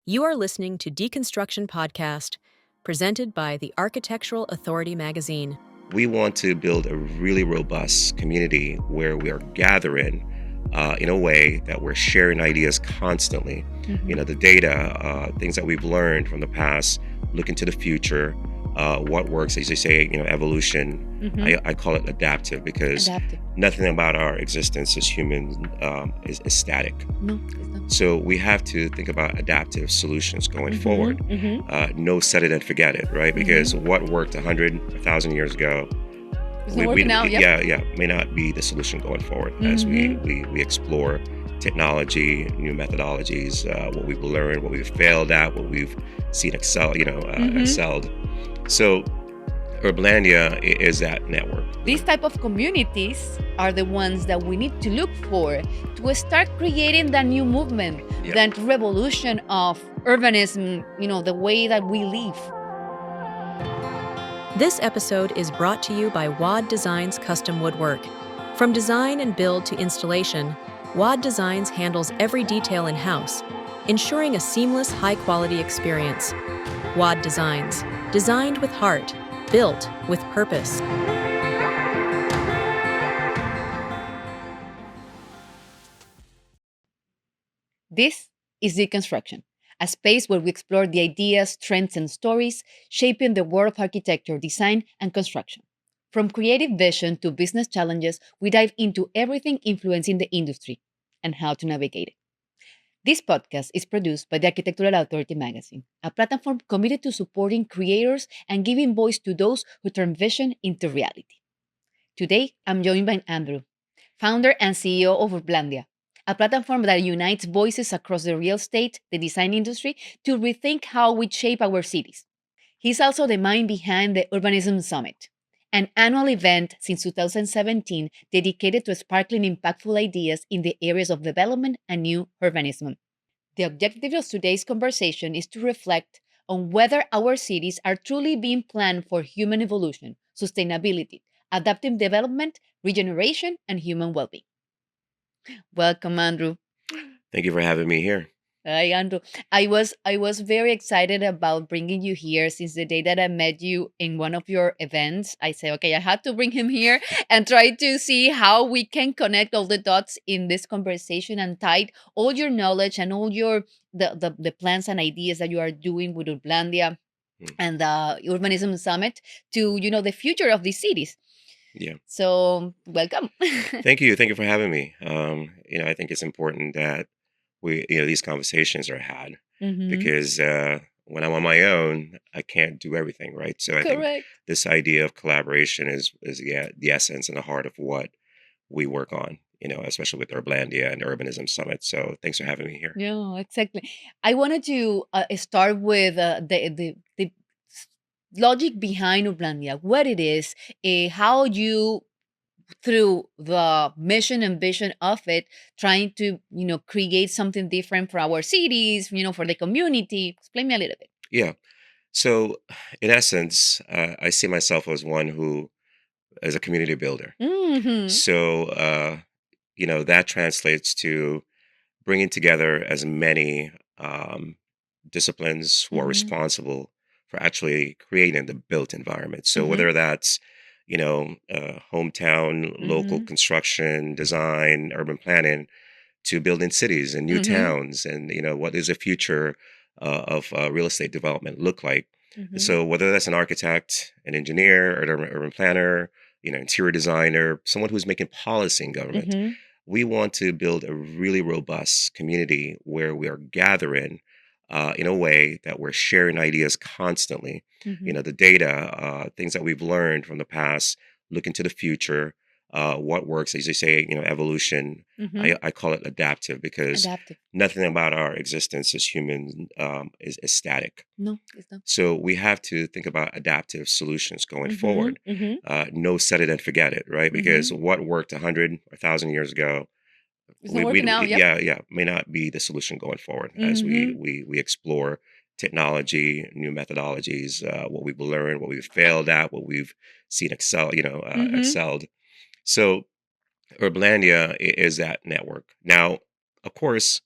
You are listening to Deconstruction Podcast, presented by the Architectural Authority magazine. We want to build a really robust community where we are gathering in a way that we're sharing ideas constantly. The data, things that we've learned from the past, look into the future, what works, as they say, evolution. I call it adaptive because nothing about our existence as humans is static. No, it's not. So we have to think about adaptive solutions going forward. No set it and forget it, right? Because what worked 100, 1,000 years ago, It's not working out, may not be the solution going forward as we explore technology, new methodologies, what we've learned, what we've failed at, what we've seen excelled. So Urblandia is that network. These type of communities are the ones that we need to look for to start creating that new movement, that revolution of urbanism, the way that we live. This episode is brought to you by WAD Designs Custom Woodwork. From design and build to installation, WAD Designs handles every detail in-house, ensuring a seamless, high-quality experience. WAD Designs, designed with heart, built with purpose. This is Deconstruction, a space where we explore the ideas, trends, and stories shaping the world of architecture, design, and construction. From creative vision to business challenges, we dive into everything influencing the industry and how to navigate it. This podcast is produced by the Architectural Authority magazine, a platform committed to supporting creators and giving voice to those who turn vision into reality. Today, I'm joined by Andrew, founder and CEO of Urblandia, a platform that unites voices across the real estate, the design industry, to rethink how we shape our cities. He's also the mind behind the Urbanism Summit, an annual event since 2017 dedicated to sparkling impactful ideas in the areas of development and new urbanism. The objective of today's conversation is to reflect on whether our cities are truly being planned for human evolution, sustainability, adaptive development, regeneration, and human well-being. Welcome, Andrew. Thank you for having me here. Hi, Andrew. I was very excited about bringing you here since the day that I met you in one of your events. I said, okay, I had to bring him here and try to see how we can connect all the dots in this conversation and tie all your knowledge and all your the plans and ideas that you are doing with Urblandia and the Urbanism Summit to the future of these cities. Yeah. So welcome. Thank you for having me. I think it's important that these conversations are had because when I'm on my own, I can't do everything, right? So I think this idea of collaboration is the essence and the heart of what we work on, especially with Urblandia and Urbanism Summit. So thanks for having me here. Yeah, exactly. I wanted to start with the logic behind Urblandia, what it is, how you through the mission and vision of it, trying to, create something different for our cities, for the community. Explain me a little bit. Yeah. So in essence, I see myself as one who is a community builder. So, that translates to bringing together as many disciplines who are responsible for actually creating the built environment. So whether that's hometown, local construction, design, urban planning, to building cities and new towns, and what does the future of real estate development look like? So whether that's an architect, an engineer, an urban planner, interior designer, someone who's making policy in government, we want to build a really robust community where we are gathering in a way that we're sharing ideas constantly. The data, things that we've learned from the past, look into the future, what works, as they say, evolution. I call it adaptive because nothing about our existence as humans is static. No, it's not. So we have to think about adaptive solutions going forward. No set it and forget it, right? Because what worked 100, 1,000 years ago, may not be the solution going forward as we explore technology, new methodologies, what we've learned, what we've failed at, what we've seen excelled. So Urblandia is that network. Now, of course,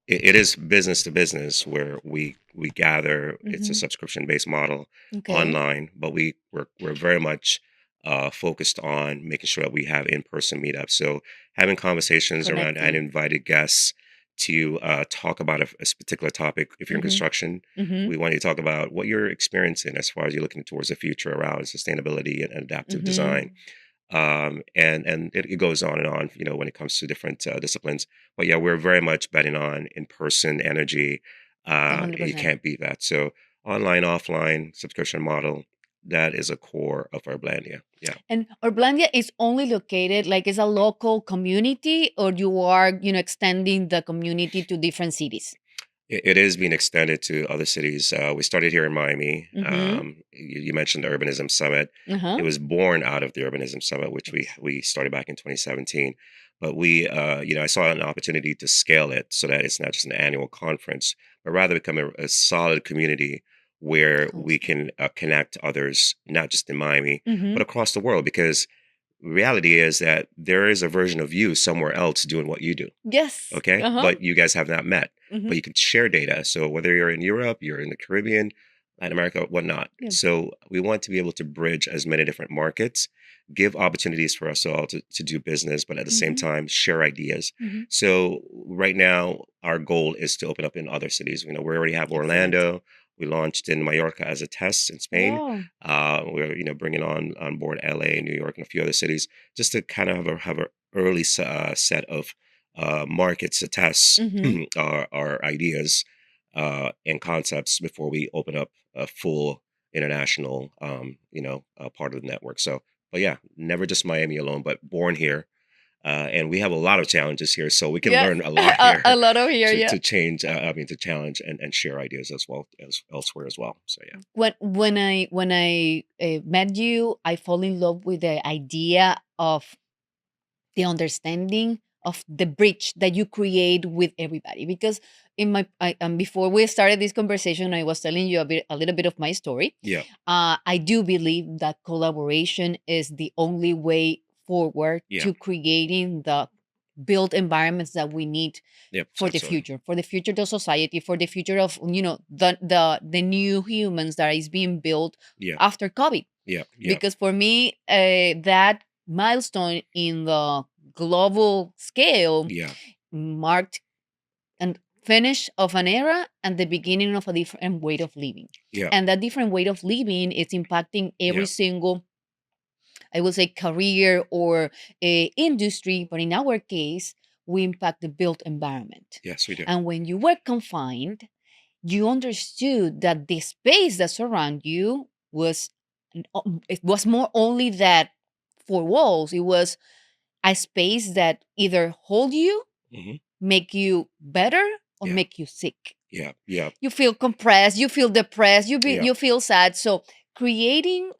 It is business to business where we gather. It's a Mm-hmm. subscription-based model Okay. online, but we're very much focused on making sure that we have in-person meetups. So having conversations around and Connecting. invited guests to talk about a particular topic. If you're in Mm-hmm. construction, Mm-hmm. we want you to talk about what you're experiencing as far as you're looking towards the future around sustainability and adaptive Mm-hmm. design. And it goes on and on, when it comes to different disciplines. But yeah, we're very much betting on in-person energy. You 100%. can't beat that. So online, offline subscription model, that is a core of Urblandia. Yeah. And Urblandia is only located like it's a local community, or you are, extending the community to different cities. It is being extended to other cities. We started here in Miami. Mm-hmm. You mentioned the Urbanism Summit. Uh-huh. It was born out of the Urbanism Summit, which we Yes. we started back in 2017. But I saw an opportunity to scale it so that it's not just an annual conference, but rather become a solid community where we Awesome. can connect others, not just in Miami, Mm-hmm. but across the world. Because reality is that there is a version of you somewhere else doing what you do. Yes. Okay, Uh-huh. but you guys have not met, Mm-hmm. but you can share data. So whether you're in Europe, you're in the Caribbean, Latin America, whatnot. Yeah. So we want to be able to bridge as many different markets, give opportunities for us all to do business, but at the same Mm-hmm. time, share ideas. Mm-hmm. So right now, our goal is to open up in other cities. We already have Excellent. Orlando. We launched in Mallorca as a test in Spain. Wow. We're bringing on board LA, New York, and a few other cities just to kind of have a early set of markets to test Mm-hmm. our ideas and concepts before we open up a full international, part of the network. So, but yeah, never just Miami alone, but born here. And we have a lot of challenges here, so we can Yes. learn a lot A here lot of here, to yeah. to change. To challenge and share ideas as well as elsewhere as well. So yeah, When I met you, I fall in love with the idea of the understanding of the bridge that you create with everybody. Because before we started this conversation, I was telling you a little bit of my story. yeah, I do believe that collaboration is the only way forward yeah, to creating the built environments that we need yep, absolutely, for the future of society, for the future of the new humans that is being built yeah, after COVID. yeah, yeah, Because for me, that milestone in the global scale yeah, marked and finish of an era and the beginning of a different way of living. yeah, And that different way of living is impacting every yeah. single, I will say, career or industry. But in our case, we impact the built environment. Yes, we do. And when you were confined, you understood that the space that surround you was it was more only that four walls. It was a space that either hold you, Hmm. make you better, or Yeah, make you sick. yeah, yeah, You feel compressed, you feel depressed, yeah, you feel sad. So creating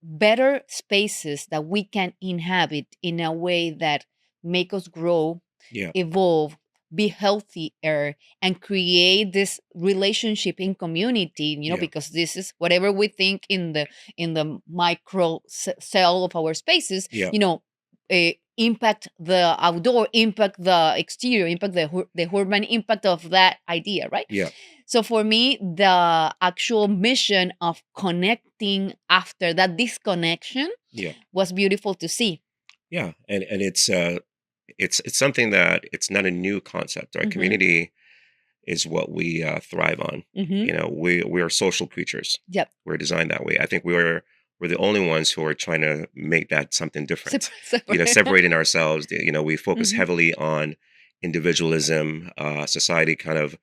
better spaces that we can inhabit in a way that make us grow, yeah, evolve, be healthier, and create this relationship in community, yeah, because this is whatever we think in the micro cell of our spaces, yeah, impact the outdoor, impact the exterior, impact the urban impact of that idea, right? yeah, So for me, the actual mission of connecting after that disconnection yeah, was beautiful to see. yeah. And it's something that it's not a new concept. Right, Mm-hmm. community is what we thrive on. Mm-hmm. We are social creatures. Yep. We're designed that way. I think we're the only ones who are trying to make that something different. Separate. Separating ourselves. We focus Mm-hmm. heavily on individualism. Society kind of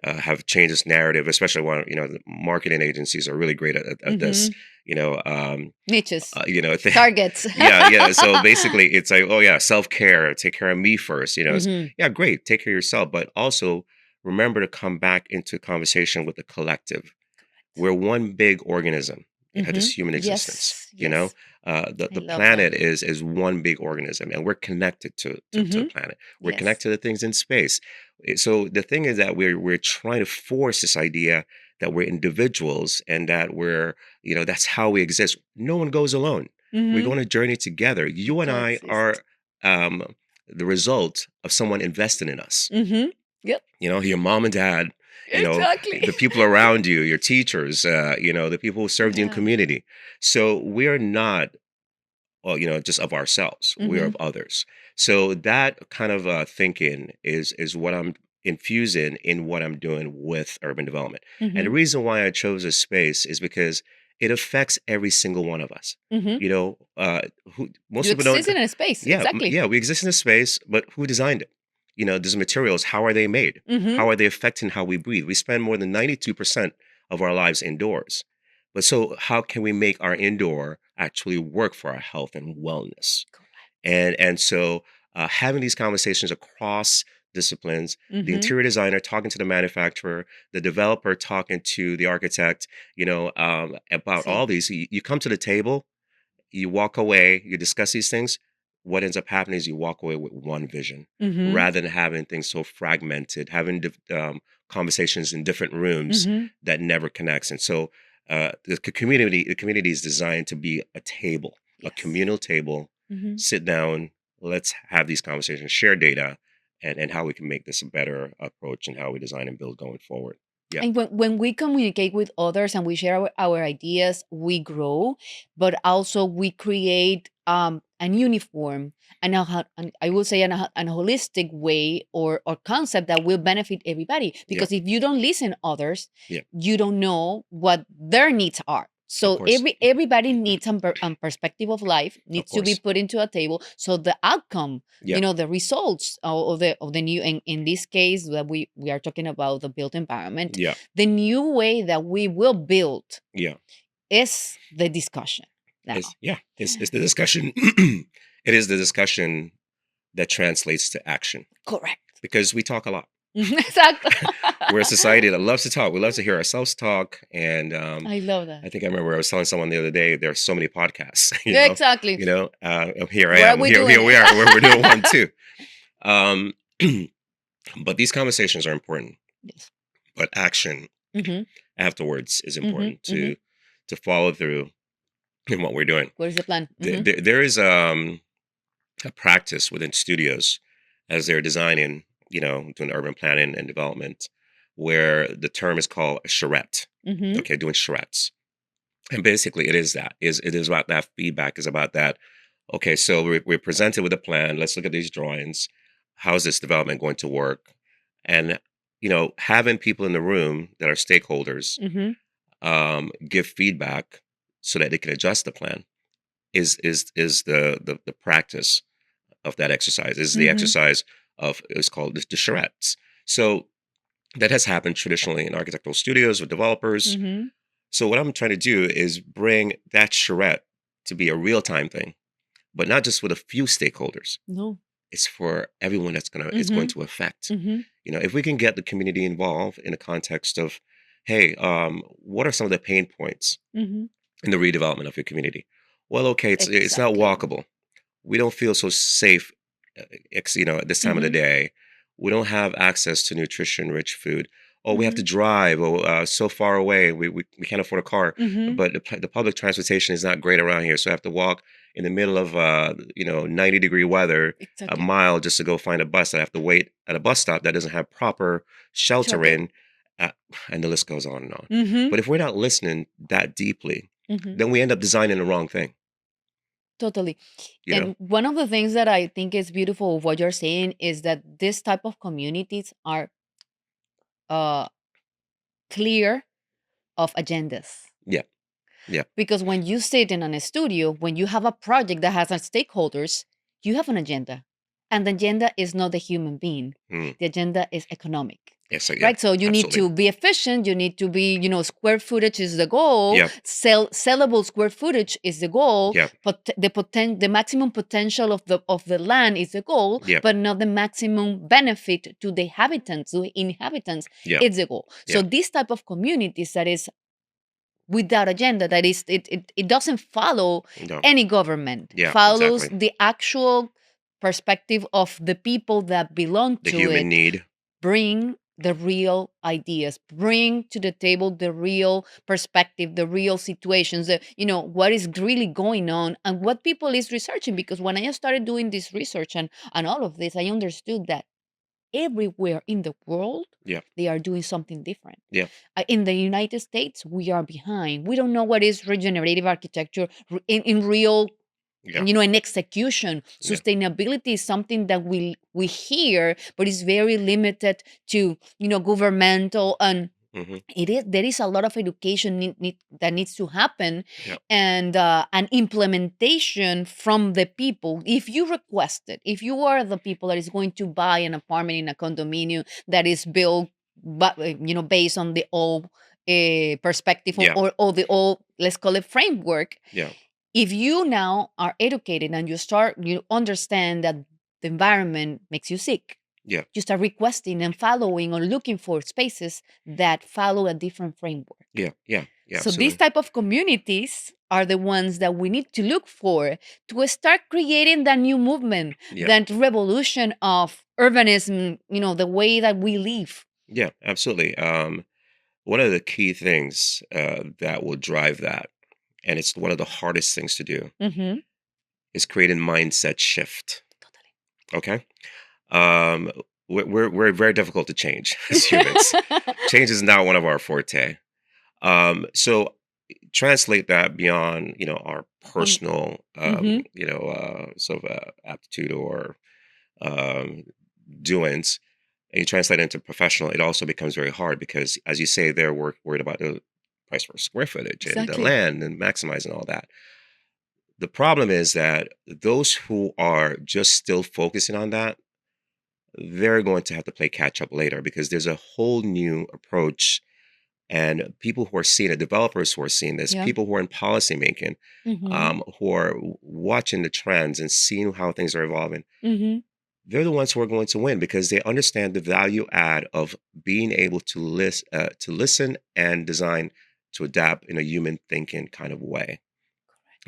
have changed its narrative, especially when the marketing agencies are really great at this. Mm-hmm. You know, um, Niches, th- targets. yeah, yeah. So basically, it's like, oh yeah, self care. Take care of me first. Mm-hmm. Yeah, great. Take care of yourself, but also remember to come back into conversation with the collective. We're one big organism, Mm-hmm. this human existence. Yes, You know, yes. the I the love that. planet is one big organism, and we're connected to the Mm-hmm. planet. We're Yes. connected to things in space. So the thing is that we're trying to force this idea that we're individuals and that that's how we exist. No one goes alone. We go Mm-hmm. on a journey together. You and I Coexist. are the result of someone investing in us. Mm-hmm. Yep. Your mom and dad, Exactly. the people around you, your teachers, the people who served you in Yeah. community. So we are not, well, just of ourselves. We are Mm-hmm. of others. So that kind of thinking is what I'm infusing in what I'm doing with urban development. And Mm-hmm. the reason why I chose this space is because it affects every single one of us. Mm-hmm. You know, who most You people don't. exist in a space. Yeah, Exactly. yeah, we exist in a space, but who designed it? These materials, how are they made? Mm-hmm. How are they affecting how we breathe? We spend more than 92% of our lives indoors. But so how can we make our indoor actually work for our health and wellness? And so having these conversations across disciplines, the Mm-hmm. interior designer talking to the manufacturer, the developer talking to the architect, about See. all these, you come to the table, you walk away, you discuss these things. What ends up happening is you walk away with one vision Mm-hmm. rather than having things so fragmented, having conversations in different rooms Mm-hmm. that never connects. And so the community is designed to be a table, a Yes. communal table. Mm-hmm. Sit down, let's have these conversations, share data, and how we can make this a better approach and how we design and build going forward. Yeah, And when we communicate with others and we share our ideas, we grow, but also we create an uniform and I will say an holistic way or concept that will benefit everybody. yeah, Because if you don't listen others, yeah. you don't know what their needs are. Of So course, everybody needs some perspective of life of needs to be course. put into a table. So the outcome, Yeah, the results of the new, in this case that we are talking about the built environment, yeah, the new way that we will build yeah. is the discussion now. It's the discussion. It is the discussion that translates to action Correct. because we talk a lot. Exactly. We're a society that loves to talk. We love to hear ourselves talk. And I love that. I think I remember I was telling someone the other day there are so many podcasts. Yeah, exactly. Here I Where are am. we Here doing we it? are. We're doing one too. Um, but these conversations are important. Yes. But action Mm-hmm. afterwards is Mm-hmm. important Mm-hmm. to follow through in what we're doing. What is the plan? Mm-hmm. There is a practice within studios as they're designing, doing urban planning and development, where the term is called a charrette. Mm-hmm. Okay, doing charrettes. And basically it is that. It is about that feedback, is about that. Okay, so we're presented with a plan. Let's look at these drawings. How is this development going to work? And having people in the room that are stakeholders Mm-hmm. give feedback so that they can adjust the plan is the practice of that exercise. Is the Mm-hmm. exercise of it's called the charrettes. So that has happened traditionally in architectural studios with developers. Mm-hmm. So what I'm trying to do is bring that charrette to be a real time thing, but not just with a few stakeholders. No. It's for everyone it's going Mm-hmm. to affect. Mm-hmm. If we can get the community involved in the context of, hey, what are some of the pain points Mm-hmm. in the redevelopment of your community? Well, okay, it's not Exactly. walkable. We don't feel so safe, at this time of the Mm-hmm. day. We don't have access to nutrition-rich food. Oh, we have Mm-hmm. to drive. Oh, so far away. We can't afford a car. Mm-hmm. But the public transportation is not great around here. So I have to walk in the middle of 90-degree weather a Exactly. mile just to go find a bus. I have to wait at a bus stop that doesn't have proper Shelter. sheltering, uh, and the list goes on and on. Mm-hmm. But if we're not listening that deeply, Mm-hmm. then we end up designing the wrong thing. Totally. You know? And one of the things that I think is beautiful of what you're saying is that this type of communities are uh, clear of agendas. Yeah. Yeah. Because when you sit in a studio, when you have a project that has stakeholders, you have an agenda. And the agenda is not the human being. Mm. The agenda is economic. Yes. So, yeah. Right? So you need Absolutely. to be efficient. You need to be, square footage is the goal. Yeah. Sellable square footage is the goal. Yeah. But the maximum potential of the land is the goal, Yeah. but not the maximum benefit to the inhabitants. Yeah. It's the goal. So Yeah. this type of communities that is without agenda, that is it doesn't follow No. any government. Yeah. Follows Exactly. the actual perspective of the people that belong The to human it. need. Bring the real ideas, bring to the table the real perspective, the real situations, what is really going on and what people is researching. Because when I started doing this research and all of this, I understood that everywhere in the world, Yeah. they are doing something different. Yeah. In the United States, we are behind. We don't know what is regenerative architecture in real, Yeah. in execution. Yeah. Sustainability is something that we hear, but it's very limited to governmental, and Hmm. there is a lot of education that needs to happen, Yeah. and an implementation from the people. If you request it, if you are the people that is going to buy an apartment in a condominium that is built, but based on the old perspective, Yeah. or the old, let's call it, framework. Yeah. If you now are educated and you understand that the environment makes you sick, Yeah. you start requesting and following or looking for spaces that follow a different framework. Yeah. Yeah. Yeah. So these Absolutely. type of communities are the ones that we need to look for to start creating that new movement, Yeah. that revolution of urbanism, the way that we live. Yeah. Absolutely. One of the key things that will drive that, and it's one of the hardest things to do, Mm-hmm. is create a mindset shift. Totally. Okay. Um, we're very difficult to change as humans. Change is not one of our forte. So translate that beyond, our On, personal, mm-hmm. sort of aptitude or um, doings, and you translate it into professional. It also becomes very hard because, as you say, they're worried about the price per square footage and the Exactly. land and maximizing all that. The problem is that those who are just still focusing on that, they're going to have to play catch up later because there's a whole new approach, and people who are seeing it, developers who are seeing this, Yeah. people who are in policy making, Mm-hmm. who are watching the trends and seeing how things are evolving, Mm-hmm. they're the ones who are going to win because they understand the value add of being able to listen and design to adapt in a human thinking kind of way.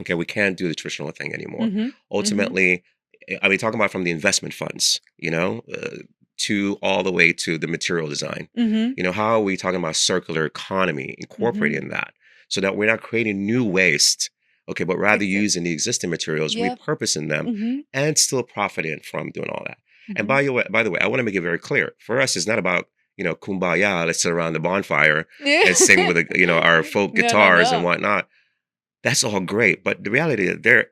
Okay, we can't do the traditional thing anymore. Mm-hmm. Mm-hmm. Ultimately, I mean, talking about from the investment funds, to all the way to the material design. Mm-hmm. How are we talking about circular economy, Mm-hmm. incorporating that so that we're not creating new waste, okay, but rather Fix it. using the existing materials, Yep. repurposing them, Mm-hmm. and still profiting from doing all that. And Mm-hmm. by the way, I want to make it very clear. For us, it's not about kumbaya. Let's sit around the bonfire Yeah. and sing with our folk No, no, guitars and no. whatnot. That's all great, but the reality is there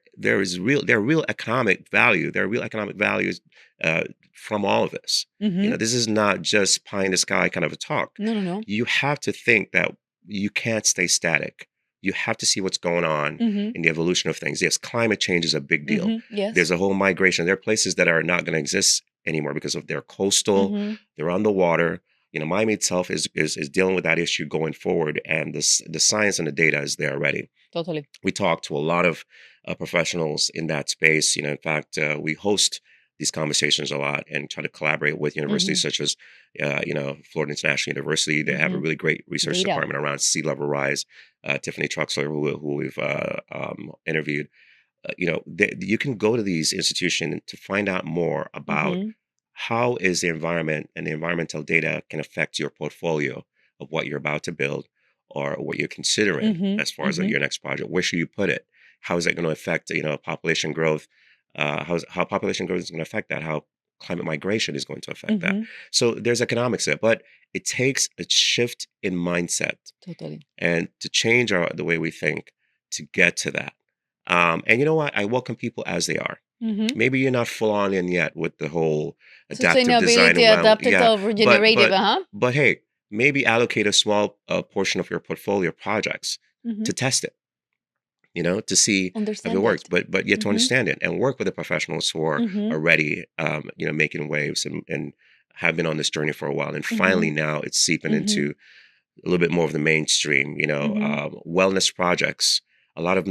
are real economic value. There are real economic values uh, from all of this. Mm-hmm. This is not just pie in the sky kind of a talk. No, no, no. You have to think that you can't stay static. You have to see what's going on Mm-hmm. in the evolution of things. Yes, climate change is a big deal. Mm-hmm. Yes. There's a whole migration. There are places that are not going to exist anymore because of their coastal. Mm-hmm. They're on the water. Miami itself is dealing with that issue going forward, and the science and the data is there already. Totally. We talk to a lot of professionals in that space. In fact, we host these conversations a lot and try to collaborate with universities Mm-hmm. such as, Florida International University. They have a Mm-hmm. really great research Data. department around sea level rise. Tiffany Truxler, who we've interviewed, you can go to these institutions to find out more about Mm-hmm. how is the environment and the environmental data can affect your portfolio of what you're about to build or what you're considering Mm-hmm. as far as Mm-hmm. your next project. Where should you put it? How is that going to affect population growth? How population growth is going to affect that? How climate migration is going to affect that? Mm-hmm. So there's economics there, but it takes a shift in mindset Totally. and to change the way we think to get to that. And you know what? I welcome people as they are. Mm-hmm. Maybe you're not full on in yet with the whole adaptive design Sustainability, and adaptive, regenerative, but hey, maybe allocate a small portion of your portfolio projects Mm-hmm. to test it, to see if it Understand works, it. but yet to Mm-hmm. understand it and work with the professionals who are Mm-hmm. already, making waves and have been on this journey for a while. And Mm-hmm. finally now it's seeping Mm-hmm. into a little bit more of the mainstream, Mm-hmm. wellness projects. A lot of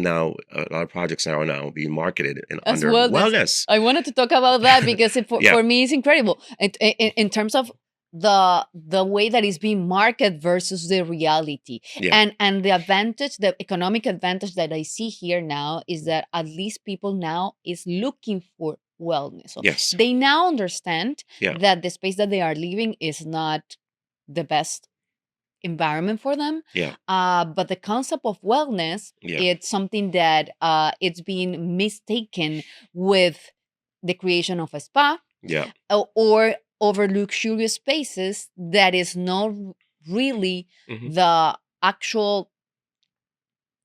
projects now are now being marketed and As under wellness. wellness. I wanted to talk about that because Yeah. for me it's incredible in terms of the way that is being marketed versus the reality. Yeah. And the economic advantage that I see here now is that at least people now is looking for wellness. So Yes. they now understand Yeah. that the space that they are living is not the best environment for them. Yeah. But the concept of wellness, Yeah. it's something that it's being mistaken with the creation of a spa Yeah. or over luxurious spaces that is not really Hmm. the actual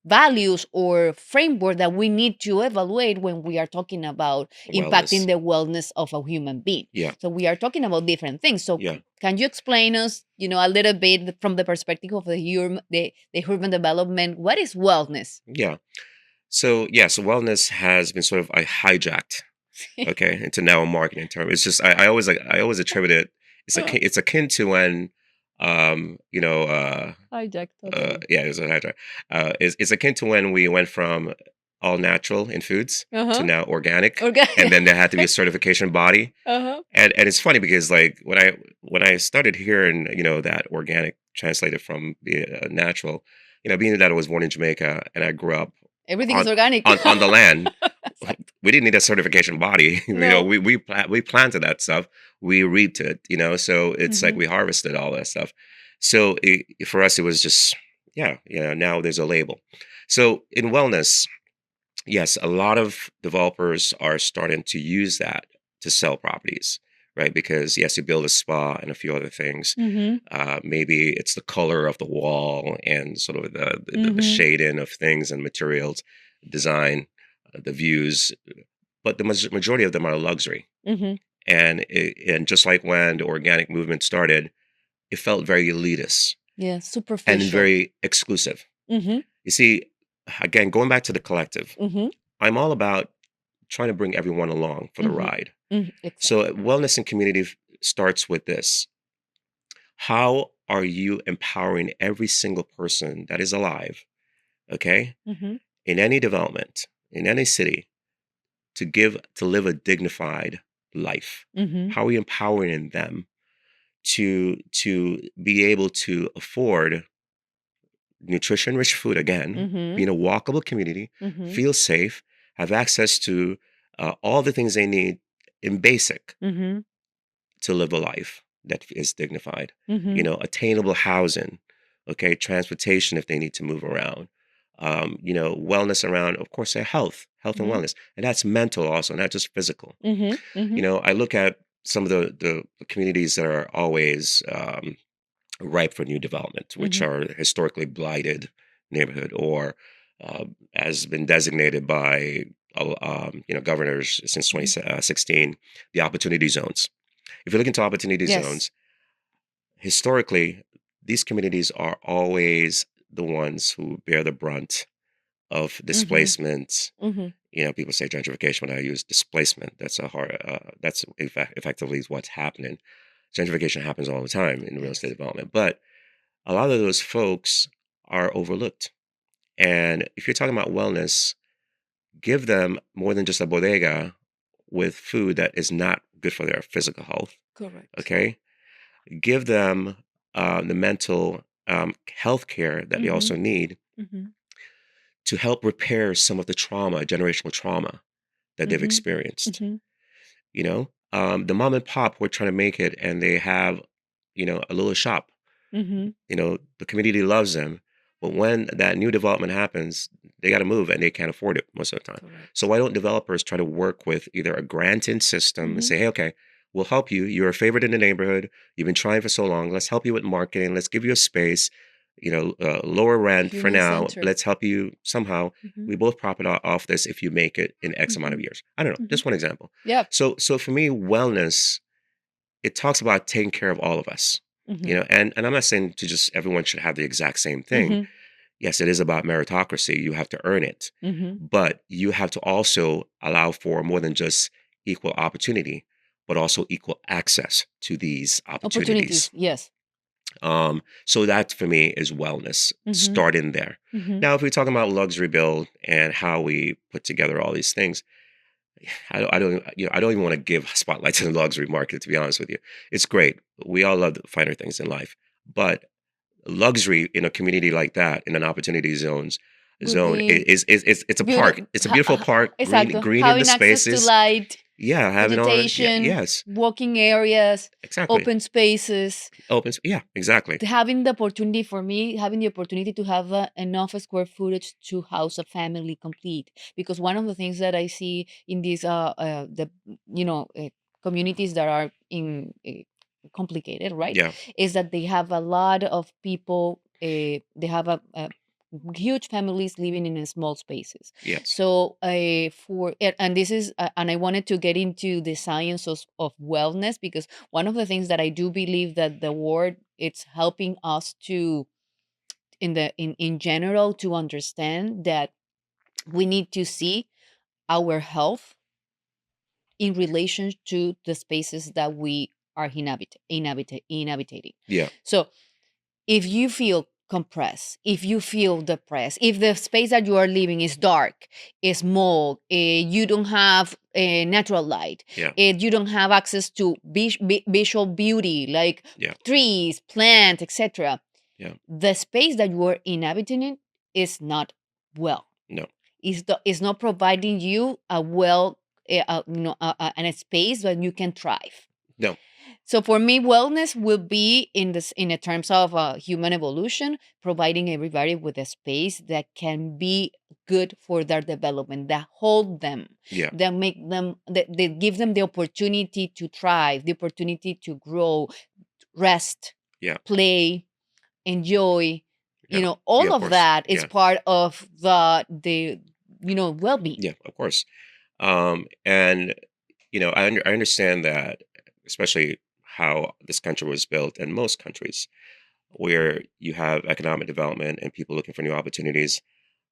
values or framework that we need to evaluate when we are talking about impacting Wellness. the wellness of a human being. Yeah. So we are talking about different things. So Yeah. can you explain us, a little bit from the perspective of the urban development? What is wellness? Yeah. So yes, wellness has been sort of hijacked, okay, into now a marketing term. It's just I always attribute it. It's akin to when, you know, Hijack, totally. yeah, it was a hijack. It's akin to when we went from all natural in foods to Uh-huh. now organic, and Okay. then there had to be a certification body. Uh-huh. And it's funny because like when I started hearing that organic translated from the natural, being that I was born in Jamaica and I grew up Everything is on organic. on the land, Exacto. we didn't need a certification body. No. We planted that stuff, we reaped it. So it's like Mhm. we harvested all that stuff. So for us, it was just yeah. Now there's a label. So in wellness, yes, a lot of developers are starting to use that to sell properties, right? Because yes, you build a spa and a few other things. Mhm. Maybe it's the color of the wall and sort of the Mhm. shading of things and materials, design, the views. But the majority of them are luxury. Mhm. And just like when the organic movement started, it felt very elitist Yeah, and superficial. very exclusive. Mhm. You see, again, going back to the collective, Mhm. I'm all about trying to bring everyone along for the Mhm. ride. So, Exactly. wellness and community starts with this. How are you empowering every single person that is alive, okay, Mhm. in any development, in any city, to live a dignified life? Mhm. How are you empowering them to be able to afford nutrition rich food again, be Mhm. in a walkable community, Mhm. feel safe, have access to all the things they need in basic Mhm. to live a life that is dignified, Mhm. attainable housing, okay, transportation if they need to move around, wellness around, of course, their health and Mhm. wellness. And that's mental also, not just physical. Mhm. Mhm. I look at some of the communities that are always ripe for new development, which Mhm. are historically blighted neighborhood or has been designated by governors since Mhm. 2016, the opportunity zones. If you look into opportunity Yes. zones, historically, these communities are always the ones who bear the brunt of Mhm. displacement. Mhm. People say gentrification when I use displacement. That's a hard. That's effectively is what's happening. Gentrification happens all the time in real estate Yes. development, but a lot of those folks are overlooked. And if you're talking about wellness, give them more than just a bodega with food that is not good for their physical health. Correct. Okay, give them the mental health care that they Mhm. also need Mhm. to help repair some of the trauma, generational trauma that they've Mhm. experienced. Mhm. The mom and pop who are trying to make it and they have, a little shop. Mhm. The community loves them, but when that new development happens, they got to move and they can't afford it most of the time. So Correct. why don't developers try to work with either a granting system and Mhm. say, hey, okay, we'll help you. You're a favorite in the neighborhood. You've been trying for so long. Let's help you with marketing. Let's give you a space. Lower rent for Human now. center. Let's help you somehow. Mhm. We both profit off this if you make it in X amount of Mhm. years. I don't know. Mhm. Just one example. Yep. So for me, wellness, it talks about taking care of all of us. Mhm. And I'm not saying to just everyone should have the exact same thing. Mhm. Yes, it is about meritocracy. You have to earn it, Mhm. but you have to also allow for more than just equal opportunity, but also equal access to these Opportunities. opportunities. Yes. So that for me is wellness, Mhm. starting there. Mhm. Now, if we're talking about luxury build and how we put together all these things, I don't even want to give spotlight to the luxury market. To be honest with you, it's great. We all love the finer things in life, but luxury in a community like that, in an opportunity Would zone, be it's a park. beautiful. It's a beautiful park. Exacto. Green in the Having access to spaces. light, Yeah, having all. Yeah, vegetation, yes, walking areas, exactly. open spaces. Opens. Yeah, exactly. Having the opportunity for me, having the opportunity to have enough square footage to house a family complete. Because one of the things that I see in these, the you know, communities that are complicated, right? Yeah. Is that they have a lot of people. They have a huge families living in small spaces. Yes. So and this is and I wanted to get into the science of wellness, because one of the things that I do believe that the word it's helping us to in general to understand that we need to see our health in relation to the spaces that we are inhabiting. Yeah. So if you feel compressed, if you feel depressed, if the space that you are living is dark, is small, you don't have natural light, Yeah. you don't have access to visual beauty like Yeah. trees, plants, etc., Yeah. the space that you are inhabiting is not well. No. Is not providing you a well, and a space where you can thrive. No. So for me, wellness will be in the terms of human evolution, providing everybody with a space that can be good for their development, that hold them, Yeah. that make them, that give them the opportunity to thrive, the opportunity to grow, rest, Yeah. play, enjoy. Yeah. Yeah. All Of of course. that is Yeah. part of the well-being. Yeah. Of course. And I understand that, especially how this country was built, and most countries where you have economic development and people looking for new opportunities.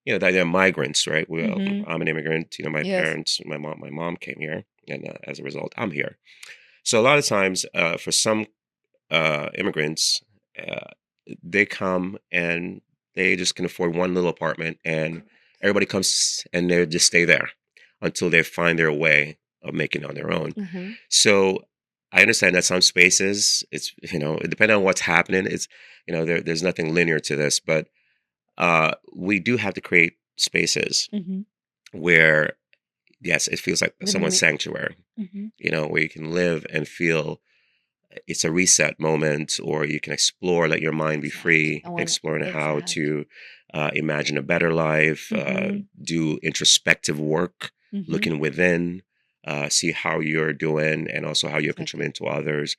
That they're migrants, right? Hmm. I'm an immigrant. My Yes. parents, my mom came here, and as a result, I'm here. So a lot of times, for some immigrants, uh, they come and they just can afford one little apartment, and everybody comes and they just stay there until they find their way of making it on their own. Hmm. So I understand that some spaces, it's depending on what's happening, it's there's nothing linear to this, but we do have to create spaces Hmm. where, yes, it feels like The someone's mi- sanctuary, Mhm. where you can live and feel it's a reset moment, or you can explore, let your mind be Exactly. free, exploring how Exactly. to imagine a better life, Mhm. do introspective work, Mhm. looking within, see how you're doing and also how you're Exactly. contributing to others.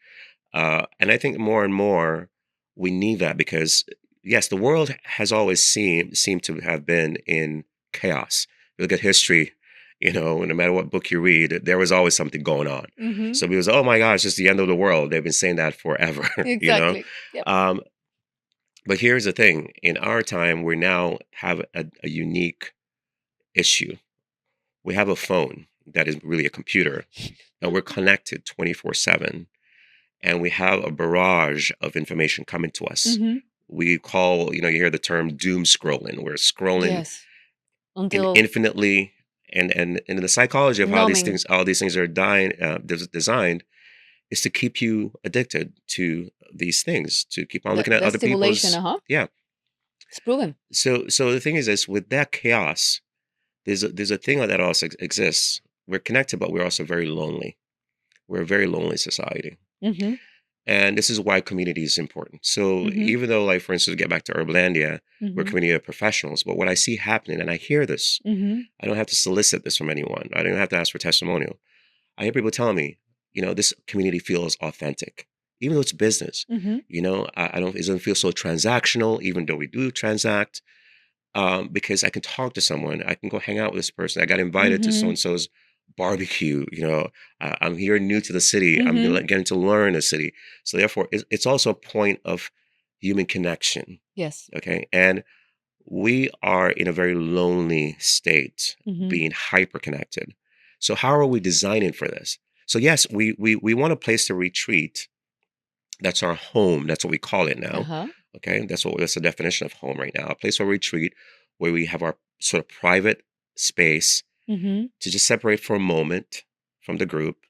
And I think more and more we need that because, yes, the world has always seemed to have been in chaos. You look at history, no matter what book you read, there was always something going on. Mhm. So people say, "Oh my gosh, it's the end of the world." They've been saying that forever, Exactly. Yep. Um, but here's the thing: in our time, we now have a unique issue. We have a phone that is really a computer, and we're connected 24/7, and we have a barrage of information coming to us. Mhm. We call, you hear the term doom scrolling. We're scrolling Yes. Until infinitely, and the psychology of how numbing. all these things are designed is to keep you addicted to these things, to keep on looking at The other stimulation, people's. uh-huh. Yeah. It's proven. So the thing is this: with that chaos, there's a thing that also exists. We're connected, but we're also very lonely. We're a very lonely society. Mhm. And this is why community is important. So Mhm. even though, like, for instance, to get back to Urblandia, we're a Mhm. community of professionals, but what I see happening, and I hear this, Mhm. I don't have to solicit this from anyone. I don't have to ask for testimonial. I hear people telling me, this community feels authentic, even though it's business. Mhm. I don't. It doesn't feel so transactional, even though we do transact. Because I can talk to someone, I can go hang out with this person. I got invited to so Mhm. and so's barbecue. I'm here new to the city. I'm Mhm. getting to learn the city. So therefore, it's also a point of human connection. Yes. Okay, and we are in a very lonely state, Mhm. being hyper connected. So how are we designing for this? So yes, we want a place to retreat. That's our home. That's what we call it now. Uh-huh. Okay, that's the definition of home right now. A place of retreat where we have our sort of private space Mhm. to just separate for a moment from the group,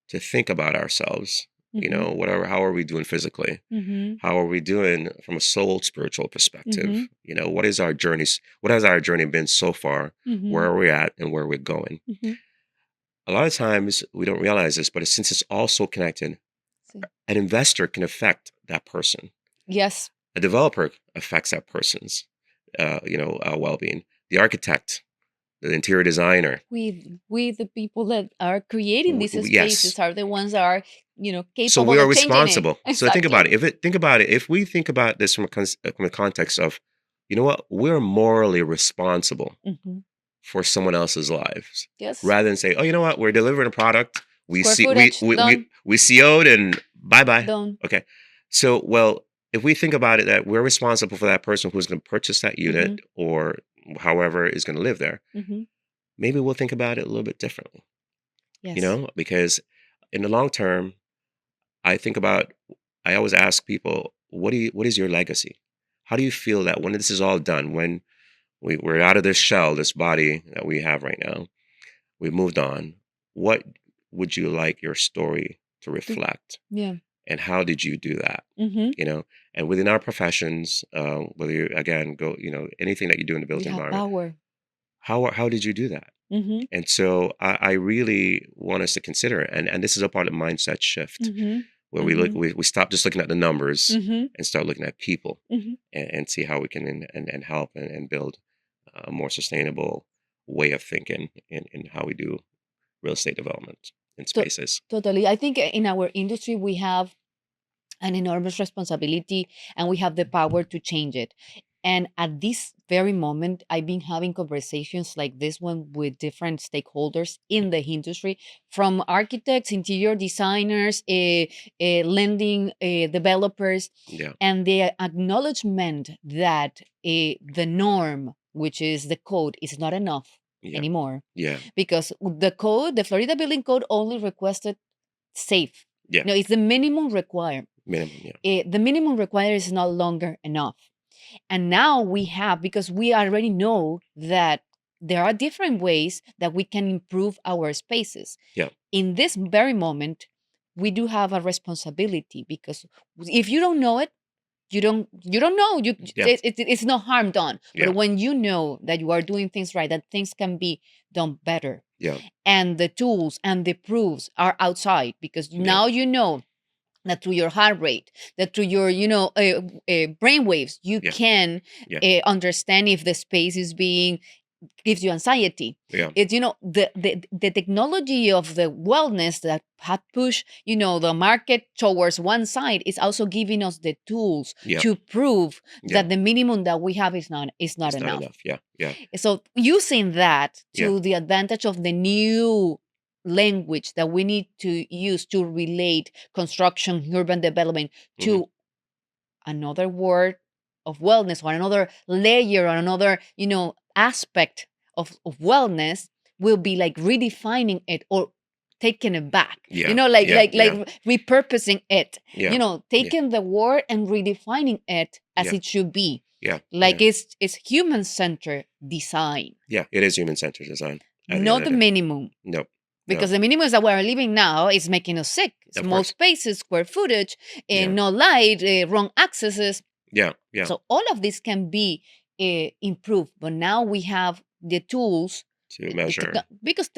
to think about ourselves. Mhm. Whatever. How are we doing physically? Mhm. How are we doing from a soul spiritual perspective? Mhm. What is our journeys? What has our journey been so far? Where Mhm. are we at and where we're going? Mhm. A lot of times we don't realize this, but since it's all so connected, Sí. an investor can affect that person. Yes. A developer affects that person's, well-being. The architect the interior designer. With the people that are creating these Yes. spaces are the ones that are So we capable are of changing it. responsible. So think about Exactly. it. Think about it. If we think about this from a context of, you know what, we're morally responsible Hmm. for someone else's lives, Yes. rather than say, oh, you know what, we're delivering a product. We Square see footage done. we CO'd and bye bye. Done. Okay. So well, if we think about it that we're responsible for that person who's going to purchase that Hmm. unit or however is going to live there, Hmm. maybe we'll think about it a little bit differently. Yes. Because in the long term, I think about I always ask people, what is your legacy? How do you feel that when this is all done, when we're out of this shell, this body that we have right now, we've moved on, what would you like your story to reflect? Yeah. And how did you do that? Hmm. You know, and within our professions, whether you again go, anything that you do in the built You have environment, power. how did you do that? Hmm. And so I really want us to consider, and this is a part of mindset shift Hmm. where Hmm. we stop just looking at the numbers Hmm. and start looking at people, Hmm. and see how we can and help and build a more sustainable way of thinking in how we do real estate development in To- spaces. totally. I think in our industry we have an enormous responsibility and we have the power to change it. And at this very moment, I've been having conversations like this one with different stakeholders in the industry, from architects, interior designers, lending developers, Yeah, and the acknowledgement that the norm, which is the code, is not enough yeah, anymore, yeah, because the code, the Florida Building Code, only requested safe. yeah. No, it's the minimum requirement. Minimum, yeah, The minimum required is no longer enough. And now we have, because we already know that there are different ways that we can improve our spaces. yeah, In this very moment, we do have a responsibility, because if you don't know it, you don't know yeah, it's no harm done. yeah, But when you know that you are doing things right, that things can be done better, yeah, and the tools and the proofs are outside, because yeah, now you know that through your heart rate, that through your brain waves, you yeah, can yeah, understand if the space is being gives you anxiety. yeah, It's the technology of the wellness that had pushed the market towards one side is also giving us the tools yeah, to prove yeah. that the minimum that we have is not It's not enough. enough. Yeah, yeah, So using that yeah, to the advantage of the new language that we need to use to relate construction, urban development hmm, to another word of wellness, or another layer, or another aspect of wellness, will be like redefining it, or taking it back, yeah, like yeah, like like yeah, repurposing it, yeah, yeah, taking the word and redefining it as yeah, it should be, yeah, like yeah, it's human centered design, yeah. It is human centered design at the end not of the the day. minimum. No, no, Because the minimum is that we're living now is making us sick. of Small course. spaces, square footage, Yeah, no light, wrong accesses. yeah, yeah. So all of this can be improved, but now we have the tools. To measure. Because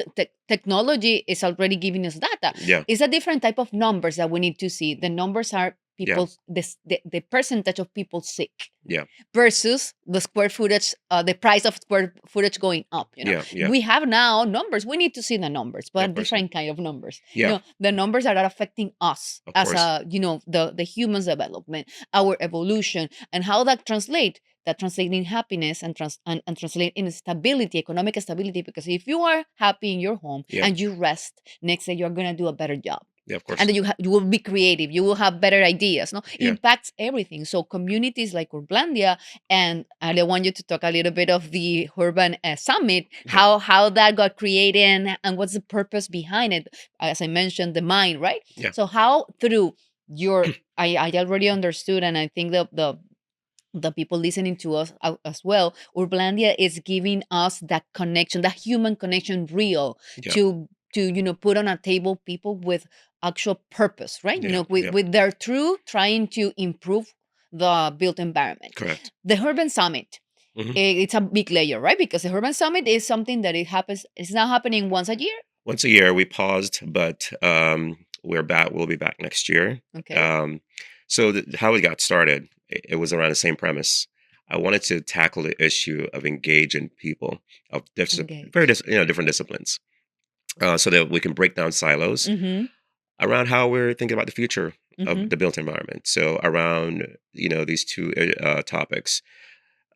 technology is already giving us data. Yeah, It's a different type of numbers that we need to see. The numbers are yeah, people's the percentage of people sick yeah, versus the square footage, the price of square footage going up. yeah, yeah. We have now numbers. We need to see the numbers, Yeah, but of course. Yeah, different kind of numbers. yeah, The numbers that are affecting us of as course. the humans development, our evolution, and how that translate. That translate in happiness and translate in stability, economic stability. Because if you are happy in your home Yeah, and you rest, next day you're gonna do a better job, yeah, of and course. then you will be creative, you will have better ideas, no, Yeah, impacts everything. So communities like Urblandia, and I want you to talk a little bit of the Urban Summit, yeah, how that got created, and what's the purpose behind it. As I mentioned, the mind, right? yeah, So how through your I already understood, and I think the people listening to us as well, Urblandia is giving us that connection, that human connection, real, yeah, to put on a table people with actual purpose, right? yeah, yeah. With their true trying to improve the built environment. Correct. The Urban Summit, Hmm. it's a big layer, right? Because the Urban Summit is something that it happens. It's not happening once a year. Once a year, we paused, but we're back. We'll be back next year. Okay. Um, so how it got started, it was around the same premise. I wanted to tackle the issue of engaging people of Engage. different disciplines, so that we can break down silos Mm-hmm. around how we're thinking about the future Mm-hmm. of the built environment. So around these two topics,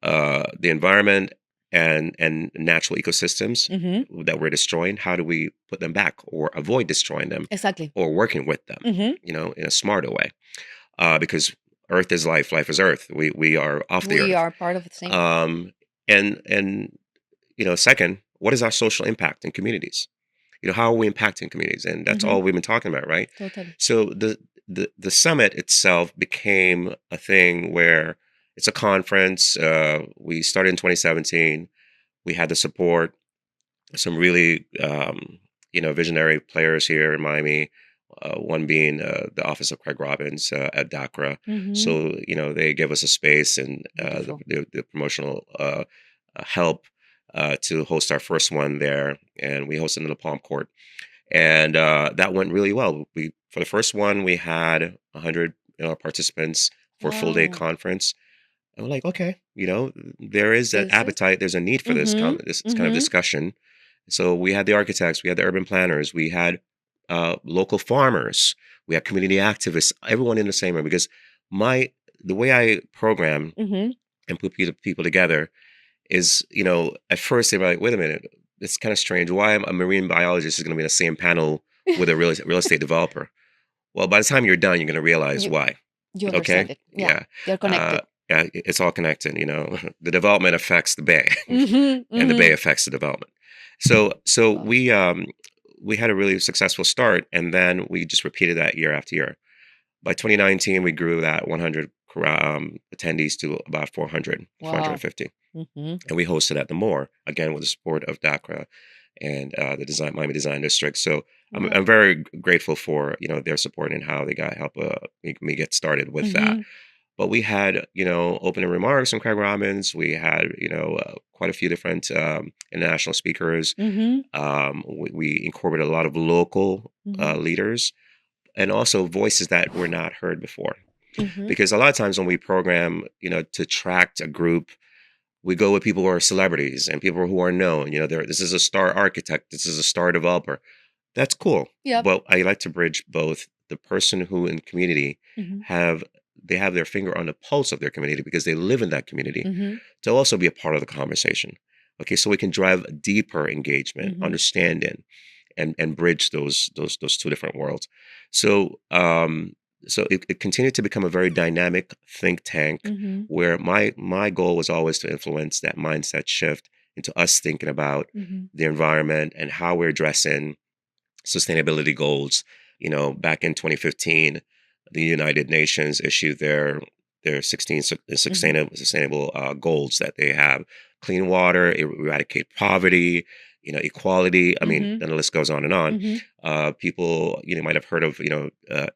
the environment and natural ecosystems Mm-hmm. that we're destroying. How do we put them back or avoid destroying them Exactly. or working with them? Mm-hmm. In a smarter way, because Earth is life, life is Earth. We are off the We Earth. are part of the same. And second, what is our social impact in communities? How are we impacting communities? And that's Mm-hmm. all we've been talking about, right? Totally. So the summit itself became a thing where it's a conference. We started in 2017. We had the support of some really visionary players here in Miami. One being the office of Craig Robbins at DACRA. Mm-hmm. So they give us a space and Beautiful. the promotional help to host our first one there, and we hosted in the Palm Court, and that went really well. We For the first one we had 100 participants for a full day Wow. conference, and we're like, okay, there is an This is. appetite, there's a need for Mm-hmm. this kind of Mm-hmm. discussion. So we had the architects, we had the urban planners, we had local farmers, we had community activists, everyone in the same room. Because the way I program Mm-hmm. and put people together is, at first they're like, wait a minute, it's kind of strange. Why am a marine biologist is going to be in the same panel with a real estate developer? Well, by the time you're done, you're going to realize You why. you understand Okay. it. Yeah. Yeah. They're connected. Yeah. It's all connected. The development affects the bay, Mm-hmm. and the Mm-hmm. bay affects the development. So Wow. we had a really successful start, and then we just repeated that year after year. By 2019, we grew that 100 attendees to about 400, Wow. 450. Mm-hmm. And we hosted at the Moore, again with the support of DACRA and the Miami Design District. So Wow. I'm very grateful for their support and how they got help me get started with that. Mm-hmm. But we had opening remarks from Craig Robbins. We had quite a few different international speakers. Mm-hmm. We incorporated a lot of local Mm-hmm. leaders and also voices that were not heard before. Mm-hmm. Because a lot of times when we program, to attract a group, we go with people who are celebrities and people who are known. This is a star architect, this is a star developer. That's cool. Yep. But I like to bridge both the person who in community Mm-hmm. have their finger on the pulse of their community because they live in that community, Mm-hmm. to also be a part of the conversation. Okay, so we can drive a deeper engagement, Mm-hmm. understanding, and bridge those two different worlds. So it continued to become a very dynamic think tank, Mm-hmm. where my goal was always to influence that mindset shift into us thinking about Mm-hmm. the environment and how we're addressing sustainability goals. Back in 2015, the United Nations issued their 16 sustainable goals that they have: clean water, eradicate poverty, equality. I mean, Mm-hmm. then the list goes on and on. Mm-hmm. People, might have heard of,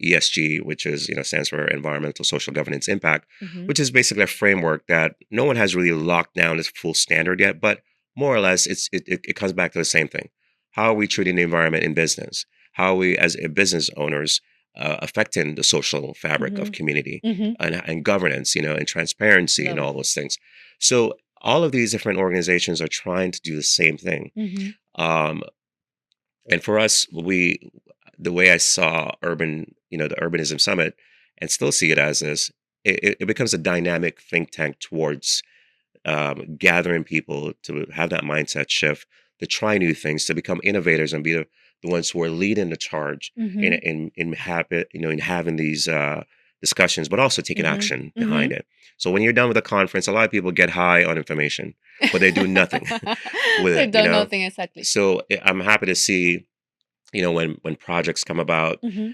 ESG, which is, stands for environmental, social, governance, impact, Mm-hmm. which is basically a framework that no one has really locked down as full standard yet, but more or less it comes back to the same thing. How are we treating the environment in business? How are we as business owners affecting the social fabric of community Mm-hmm. and governance, and transparency and Love it. all those things. So all of these different organizations are trying to do the same thing. Mm-hmm. Um, and for us, the way I saw the Urbanism Summit, and still see it as this, it becomes a dynamic think tank towards gathering people to have that mindset shift, to try new things, to become innovators and be the ones who are leading the charge in Mm-hmm. in having these discussions, but also taking Mm-hmm. action Mm-hmm. behind it. So when you're done with the conference, a lot of people get high on information, but they do nothing with They it. don't nothing exactly. So I'm happy to see when projects come about. Mm-hmm.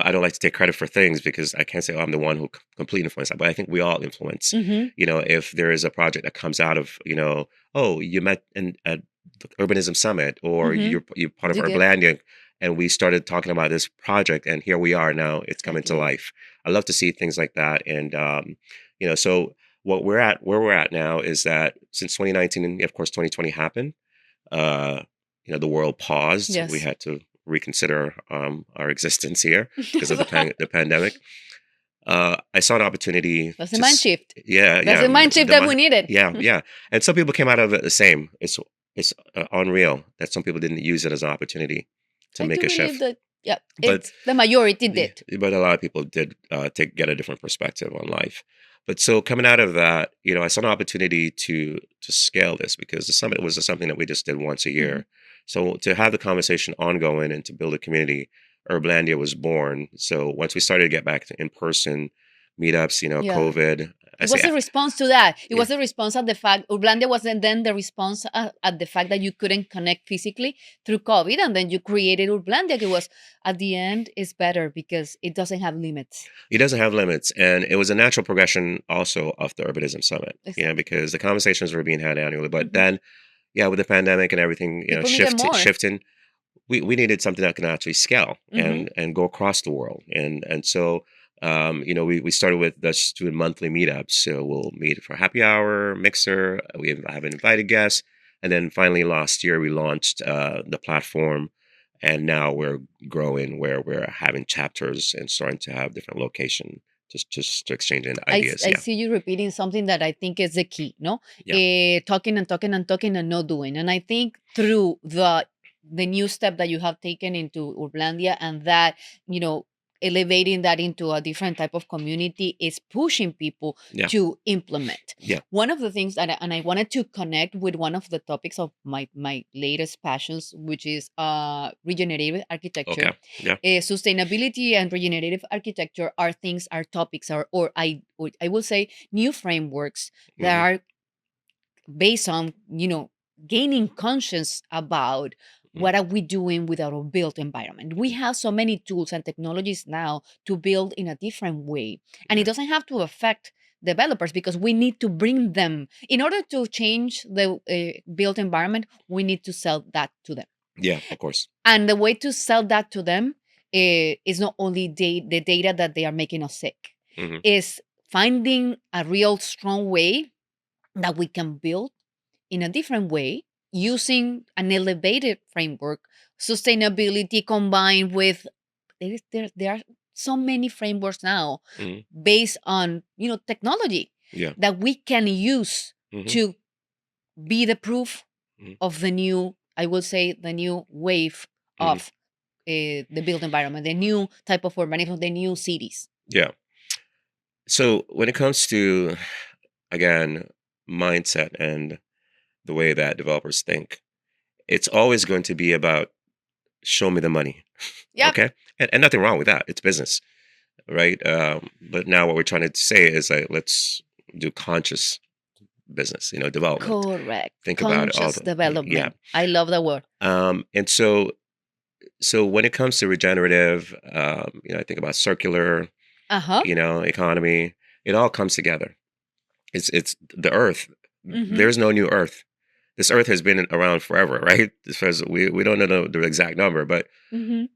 I don't like to take credit for things because I can't say, oh, I'm the one who completely influenced that. But I think we all influence. Mm-hmm. If there is a project that comes out of, oh, you met at the Urbanism Summit, or Mm-hmm. you're part of You get Urblandia, and we started talking about this project, and here we are now. It's coming to exactly. life. I love to see things like that, and so where we're at now is that since 2019 and of course 2020 happened, uh, the world paused. We Yes. had to reconsider our existence here because of the pandemic. I saw an opportunity. That's the mind shift. Yeah, That's yeah. the mind shift that we needed. Yeah, yeah. And some people came out of it the same. It's unreal that some people didn't use it as an opportunity to I make do a believe shift. that, yeah, But it's the majority did. but a lot of people did get a different perspective on life. But so coming out of that, I saw an opportunity to scale this because the summit was something that we just did once a year. So to have the conversation ongoing and to build a community, Urblandia was born. So once we started to get back to in-person meetups, Yeah. COVID, It was a response to that. It Yeah. was a response at the fact Urblandia wasn't then the response at the fact that you couldn't connect physically through COVID, and then you created Urblandia. It was at the end is better because it doesn't have limits. It doesn't have limits, and it was a natural progression also of the Urbanism Summit. Exactly. Because the conversations were being had annually, but Mhm. then, with the pandemic and everything, People needed more. shifting, we needed something that can actually scale and go across the world, and so we started with just doing monthly meetups. So we'll meet for happy hour, mixer. We have invited guests, and then finally last year we launched the platform, and now we're growing where we're having chapters and starting to have different location just to exchange ideas. I see you repeating something that I think is the key, no? Yeah. Talking and talking and talking and not doing. And I think through the new step that you have taken into Urblandia and that, elevating that into a different type of community is pushing people Yeah. to implement. Yeah. One of the things that, and I wanted to connect with one of the topics of my latest passions, which is regenerative architecture. Okay. Yeah. Sustainability and regenerative architecture are topics, or I will say new frameworks that Mhm. are based on, gaining conscience about what are we doing with our built environment. We have so many tools and technologies now to build in a different way, and it doesn't have to affect developers because we need to bring them in order to change the built environment. We need to sell that to them. Yeah, of course. And the way to sell that to them is not only the data that they are making us sick, Mhm. is finding a real strong way that we can build in a different way using an elevated framework, sustainability combined with there are so many frameworks now Mhm. based on technology Yeah. that we can use Mhm. to be the proof Mhm. of the new, I will say, the new wave Mhm. of the built environment, the new type of urbanism, the new cities. Yeah. So when it comes to, again, mindset and the way that developers think, it's always going to be about show me the money. Yep. Okay. And nothing wrong with that. It's business. Right. But now what we're trying to say is like, let's do conscious business, development. Correct. Think about all Conscious the, development. I love that word. And so when it comes to regenerative, I think about circular, Uh-huh. economy, it all comes together. It's the earth. Mhm. There's no new earth. This earth has been around forever, right? As far as we don't know the exact number, but Mhm.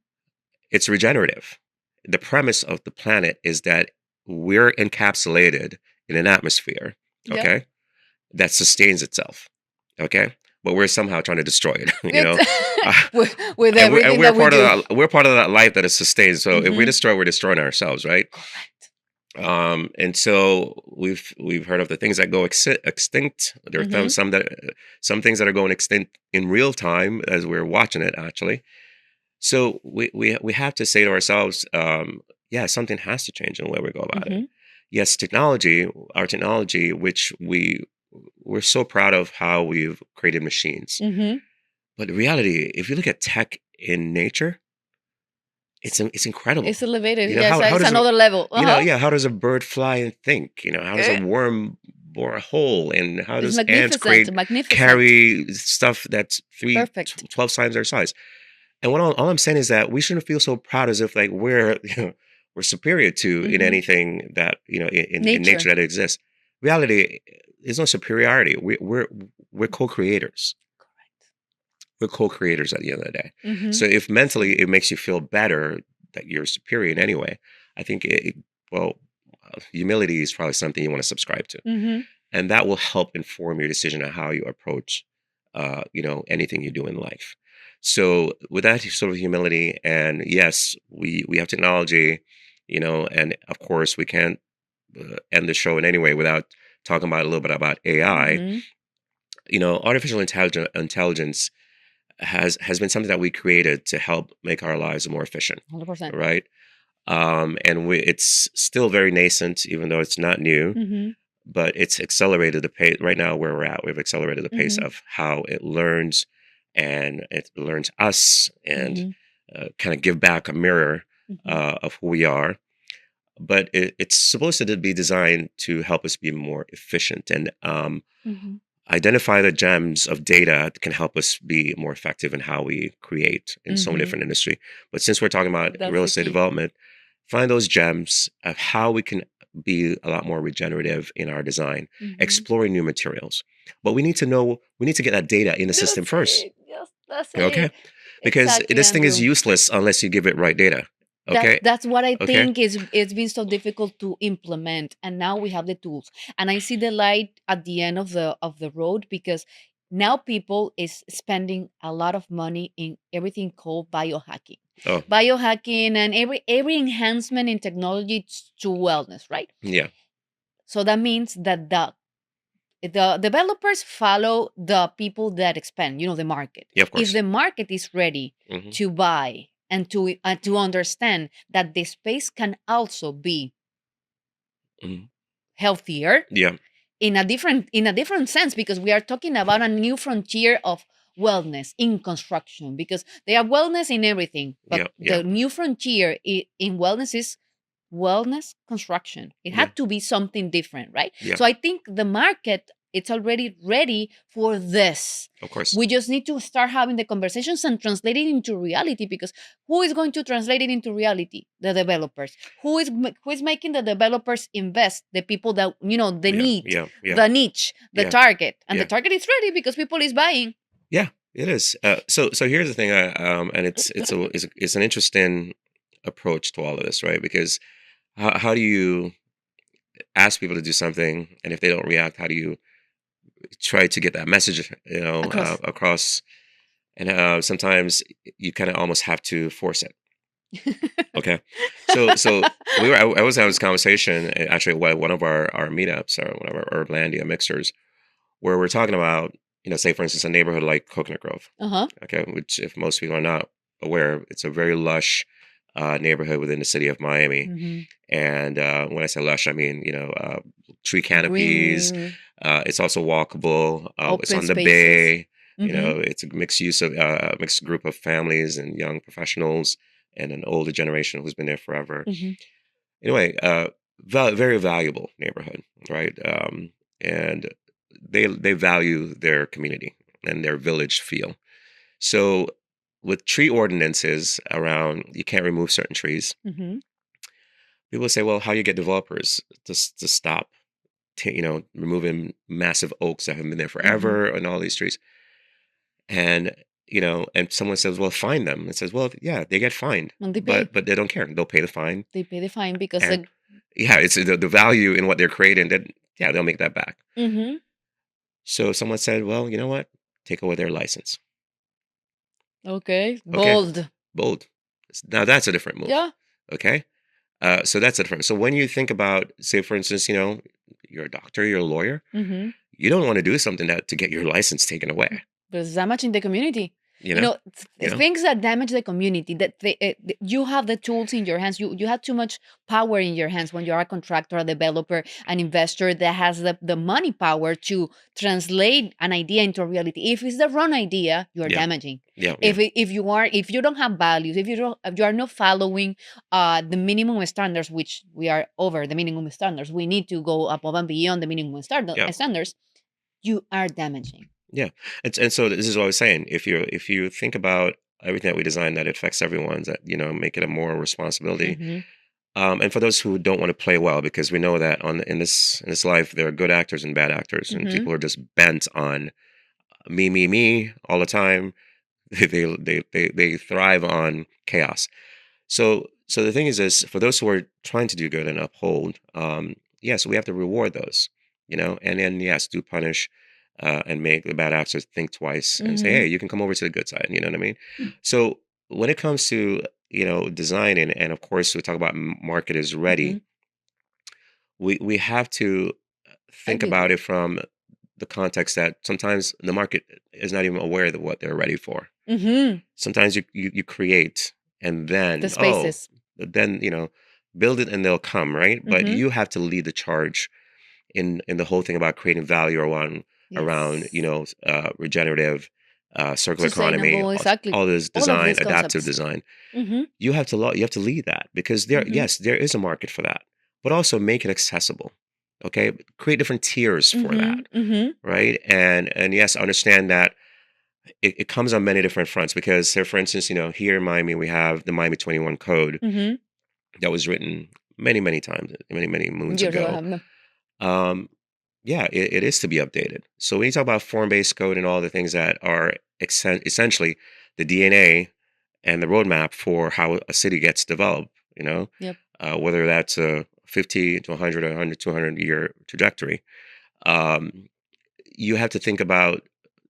it's regenerative. The premise of the planet is that we're encapsulated in an atmosphere, Yep. okay, that sustains itself, okay, but we're somehow trying to destroy it, With and everything we're that we part do. of that. We're part of that life that is sustained. So if we Mhm. destroy, we're destroying ourselves, right? Correct. And so we've heard of the things that go extinct. There are Mhm. some things that are going extinct in real time as we're watching it, actually. So we have to say to ourselves, yeah, something has to change in the way we go about it. Mhm. Yes, our technology, which we're so proud of how we've created machines. Mhm. But the reality, if you look at tech in nature, it's incredible. It's elevated. You know, Yes, how it's does another level. yeah, how does a bird fly and think? How does a worm bore a hole? And how It's does ants magnificent. carry stuff that's Perfect. 12 times their size? And what all I'm saying is that we shouldn't feel so proud as if like we're we're superior to in Mhm. anything that in Nature. nature that exists. Reality, there's no superiority. We're co-creators. We're co-creators at the end of the day. Mhm. So if mentally it makes you feel better that you're superior in any way, I think well, humility is probably something you want to subscribe to, Mhm. and that will help inform your decision on how you approach, anything you do in life. So with that sort of humility, and yes, we have technology, And of course, we can't end the show in any way without talking about a little bit about AI. Artificial intelligence has been something that we created to help make our lives more efficient, 100%. right? It's still very nascent, even though it's not new, but it's accelerated the pace. Right now, where we're at, we've accelerated the pace of how it learns, and it learns us, and kind of give back a mirror of who we are. But it's supposed to be designed to help us be more efficient and identify the gems of data that can help us be more effective in how we create in so many different industries. But since we're talking about That's real the estate key. development, find those gems of how we can be a lot more regenerative in our design, exploring new materials. But we need to get that data in the system first. Yes, that's Okay? it. Because Exactly, this thing is Andrew. useless unless you give it right data. Okay? That's what I Okay? think is it's been so difficult to implement, and now we have the tools, and I see the light at the end of the road, because now people is spending a lot of money in everything called biohacking, Oh, and every enhancement in technology to wellness, right? yeah. So that means that the developers follow the people that expand, the market. Yeah, of If course. the market is ready Hmm. to buy and to understand that the space can also be Hmm. healthier Yeah. in a different sense, because we are talking about a new frontier of wellness in construction, because they are wellness in everything, but Yeah. Yeah. the new frontier in wellness is wellness construction. It Yeah. had to be something different, right? Yeah. So I think the market, it's already ready for this. Of course. We just need to start having the conversations and translate it into reality, because who is going to translate it into reality? The developers. Who is making the developers invest? The people that the Yeah. need, Yeah. Yeah. the niche, the Yeah. target, and the Yeah. target is ready because people is buying. Yeah, it is. So here's the thing, and it's an interesting approach to all of this, right? Because how do you ask people to do something, and if they don't react, how do you try to get that message, Across. across? And sometimes you kind of almost have to force it. Okay, so I was having this conversation actually at one of our meetups, or one of our Urblandia mixers, where we're talking about, say for instance, a neighborhood like Coconut Grove. Uh-huh. Okay, which if most people are not aware, it's a very lush neighborhood within the city of Miami. Mm-hmm. And when I say lush, I mean tree canopies. Green, It's also walkable. It's open on the spaces. bay. Mm-hmm. It's a mixed use of mixed group of families and young professionals and an older generation who's been there forever. Mm-hmm. Anyway, very valuable neighborhood, right? And they value their community and their village feel. So with tree ordinances around, you can't remove certain trees. Mm-hmm. People say, well, how do you get developers to stop, removing massive oaks that have been there Mm-hmm. forever and all these trees? And and someone says, well, fine them. It says, well, yeah, they get fined, And they pay. but they don't care. They'll pay the fine, They pay the fine because and yeah, it's the value in what they're creating. That yeah, they'll make that back. mm-hmm. So someone said, well, you know what? Take away their license. Okay, Okay, bold. bold. Now that's a different move. Yeah. Okay. So that's a different. So when you think about, say, for instance, you're a doctor, you're a lawyer, Mm-hmm. you don't want to do something to get your license taken away. But it's damaging the community. You know, Things that damage the community. You have the tools in your hands. You have too much power in your hands when you're a contractor, a developer, an investor that has the money power to translate an idea into reality. If it's the wrong idea, you are yeah, damaging. yeah, If you don't have values, if you are not following the minimum standards, which we are over the minimum standards, we need to go above and beyond the minimum yeah, standards. You are damaging. yeah. And so this is what I was saying. If you think about everything that we design that affects everyone's, that make it a moral responsibility. Mm-hmm. And for those who don't want to play well, because we know that in this life there are good actors and bad actors, and Mm-hmm. people are just bent on me all the time. They thrive on chaos. So the thing is for those who are trying to do good and uphold, yes, we have to reward those, and then yes, do punish, and make the bad actors think twice and say, Mm-hmm. hey, you can come over to the good side. You know what I mean? So when it comes to designing, and of course we talk about market is ready, we have to think Agree with about you. it from the context that sometimes the market is not even aware of what they're ready for. Sometimes you create, and The then spaces. build it and they'll come, right? But Mm-hmm. you have to lead the charge in the whole thing about creating value around Yes. regenerative, circular economy, Sustainable, exactly. all this All of design, these adaptive concepts. design. Mm-hmm. You have to lead that, because there, Mm-hmm. yes, there is a market for that, but also make it accessible. Okay, create different tiers for Mm-hmm. that, Mm-hmm. right? And yes, understand that it comes on many different fronts, because, say, for instance, here in Miami, we have the Miami 21 code Mm-hmm. that was written many, many times, many moons Years ago, I ago. have no. Um, yeah, it is to be updated. So when you talk about form-based code and all the things that are essentially the DNA and the roadmap for how a city gets developed, Yep. whether that's a 50 to 100 or 100 to 100 year trajectory, um, you have to think about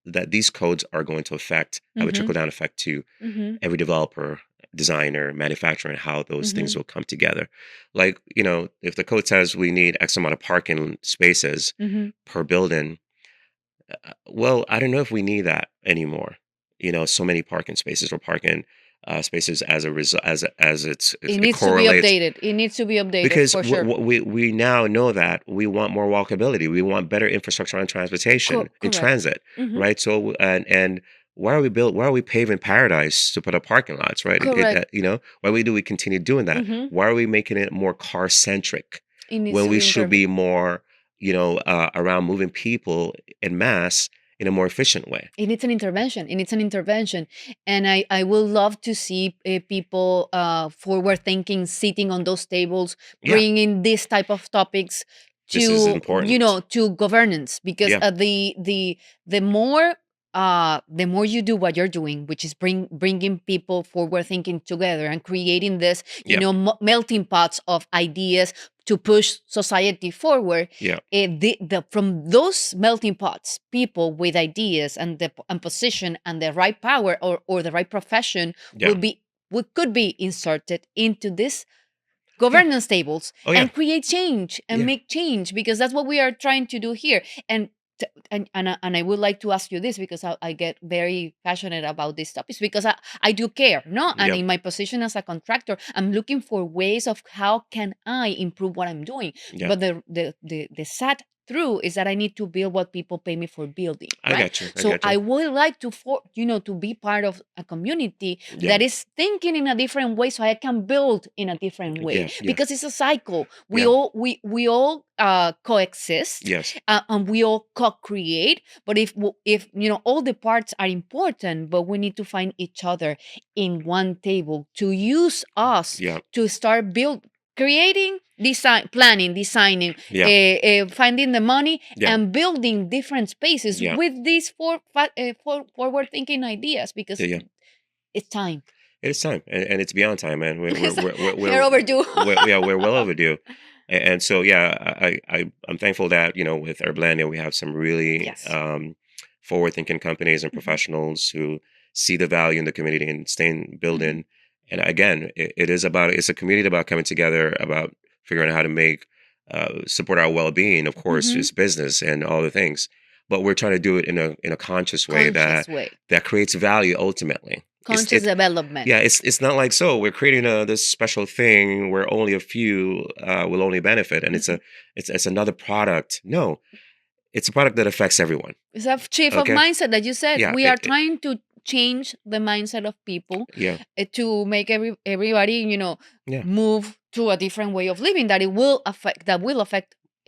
that these codes are going to have a Mm-hmm. trickle down effect to Mm-hmm. every developer, designer, manufacturer, and how those Mm-hmm. things will come together. Like, if the code says we need X amount of parking spaces Mm-hmm. per building, well, I don't know if we need that anymore. So many parking spaces or parking spaces as a result, It it needs to be correlates, updated. It needs to be updated because for sure. we now know that we want more walkability. We want better infrastructure on transportation in Correct. transit, Mm-hmm. right? So and why are we paving paradise to put up parking lots, right? Correct. Why do we continue doing that? Mm-hmm. Why are we making it more car centric It needs when to we be should intervened. be more, around moving people en masse in a more efficient way? It needs an intervention. It needs an intervention. And I will love to see people forward thinking, sitting on those tables, Yeah, bringing this type of topics this is to, important. to governance, because Yeah, the more the more you do what you're doing, which is bringing people forward thinking together and creating this, yeah, melting pots of ideas to push society forward. yeah, From those melting pots, people with ideas and position and the right power, or the right profession, yeah, could be inserted into this yeah. governance tables Oh yeah, and create change and yeah, make change, because that's what we are trying to do here. And I would like to ask you this, because I get very passionate about these topics, because I do care, no? And yeah, in my position as a contractor, I'm looking for ways of how can I improve what I'm doing. yeah. But the sad truth is that I need to build what people pay me for building, I right? got you. I So got you. I would like to be part of a community Yeah, that is thinking in a different way, so I can build in a different way, yeah, yeah, because it's a cycle. We yeah. all we all coexist, Yes. and we all co-create. But if all the parts are important, but we need to find each other in one table to use us Yeah, to start creating, designing, yeah, finding the money, yeah, and building different spaces yeah, with these forward thinking ideas, because yeah, yeah. it's time. It's time, and it's beyond time, man. They're overdue. We're well overdue. And so, yeah, I'm thankful that, with Urblandia we have some really Yes. forward-thinking companies and Mhm. professionals who see the value in the community and staying Mhm. building. And again, it's a community about coming together, about figuring out how to make support our well-being. Of course, Mhm. it's business and all the things, but we're trying to do it in a conscious way Conscious way. that creates value ultimately. Conscious development. Yeah, it's not like, so we're creating this special thing where only a few will only benefit, and Mhm. it's another product. No, it's a product that affects everyone. It's a shift of Okay, mindset that you said. yeah, We are trying to change the mindset of people, yeah, to make everybody, yeah, move to a different way of living that will affect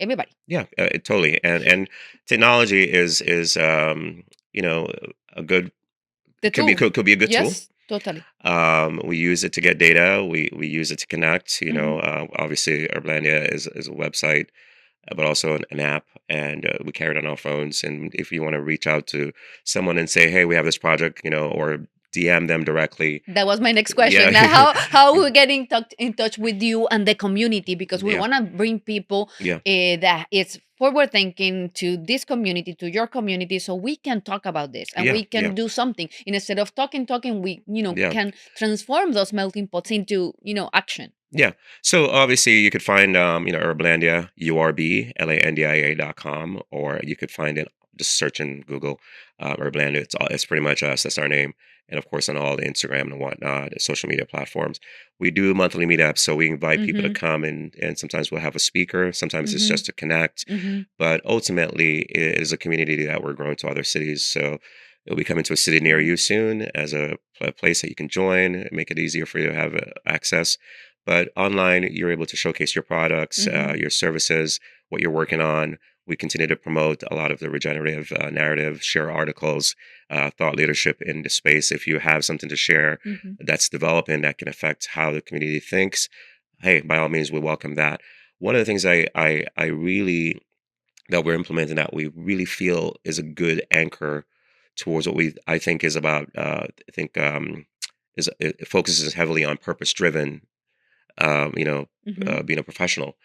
everybody. yeah, totally. And technology is you know a good The tool. could be a good tool. Yes, totally. We use it to get data. We use it to connect. Hmm. Obviously, Urblandia is a website, but also an app, and we carry it on our phones. And if you want to reach out to someone and say, "Hey, we have this project," or DM them directly. That was my next question. Yeah. Now, how we get in touch with you and the community, because we Yeah. want to bring people Yeah. that it's forward thinking to this community, to your community, so we can talk about this and Yeah. we can Yeah. do something. Instead of talking, we Yeah. can transform those melting pots into action. Yeah. So obviously you could find Urblandia, URBLANDIA.com, or you could find it just search in Google Urblandia. It's pretty much us. That's our name. And of course on all the Instagram and whatnot, the social media platforms. We do monthly meetups, so we invite people to come and sometimes we'll have a speaker. Sometimes it's just to connect. But ultimately it is a community that we're growing to other cities. So it'll be coming to a city near you soon as a place that you can join, make it easier for you to have access. But online, you're able to showcase your products, your services, what you're working on. We continue to promote a lot of the regenerative narrative, share articles, thought leadership in the space. If you have something to share that's developing that can affect how the community thinks, hey, by all means, we welcome that. One of the things I really that we're implementing that we really feel is a good anchor towards what I think is about. It focuses heavily on purpose driven being a professional,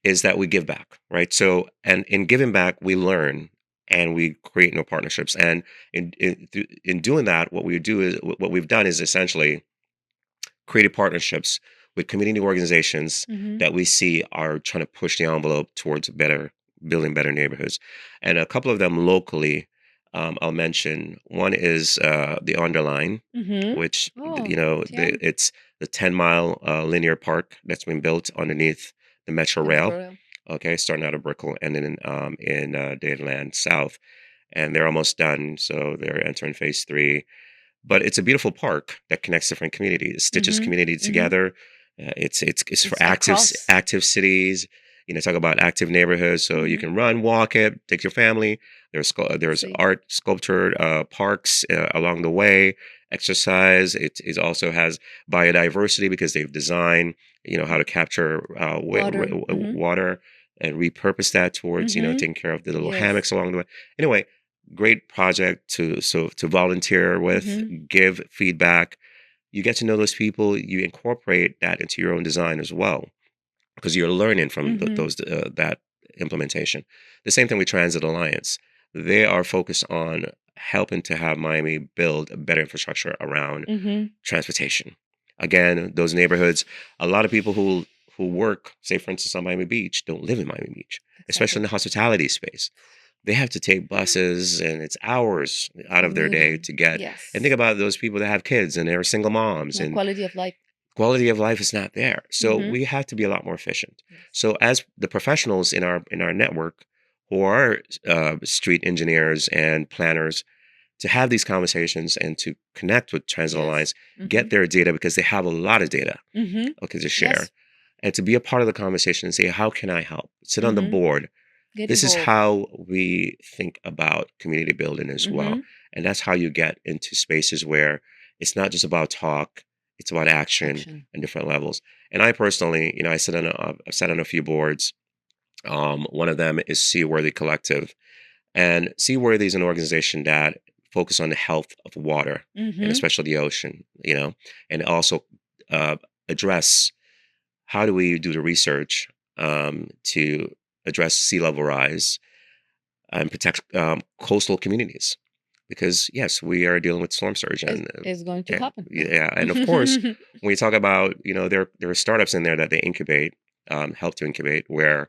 is that we give back, right? So, and in giving back, we learn and we create new partnerships. And in doing that, what we've done is essentially created partnerships with community organizations that we see are trying to push the envelope towards building better neighborhoods, and a couple of them locally. I'll mention one is the Underline, which it's the 10-mile linear park that's been built underneath the Metro Rail. Okay, starting out of Brickell and then in Dadeland South, and they're almost done. So they're entering phase 3. But it's a beautiful park that connects different communities, it stitches community together. It's for active cities. Talk about active neighborhoods. So you can run, walk it, take your family. There's art, sculptured parks along the way. Exercise. It also has biodiversity because they've designed how to capture water and repurpose that towards taking care of the little hammocks along the way. Anyway, great project to volunteer with, give feedback. You get to know those people. You incorporate that into your own design as well, because you're learning from that implementation. The same thing with Transit Alliance. They are focused on helping to have Miami build a better infrastructure around transportation. Again, those neighborhoods, a lot of people who work, say for instance, on Miami Beach, don't live in Miami Beach, especially in the hospitality space. They have to take buses, and it's hours out of their day to get. And think about those people that have kids and they're single moms, and quality of life. Quality of life is not there. So we have to be a lot more efficient. So as the professionals in our network who are street engineers and planners, to have these conversations and to connect with Transit Alliance, get their data, because they have a lot of data to share, and to be a part of the conversation and say, how can I help? Sit on the board. This is how we think about community building as well. And that's how you get into spaces where it's not just about talk, it's about action and different levels. And I personally, I've sat on a few boards. One of them is Seaworthy Collective. And Seaworthy is an organization that focuses on the health of water, and especially the ocean, and also address how do we do the research to address sea level rise and protect coastal communities. Because yes, we are dealing with storm surge, and it's going to happen. Yeah, and of course, when we talk about there are startups in there that they incubate, help to incubate, where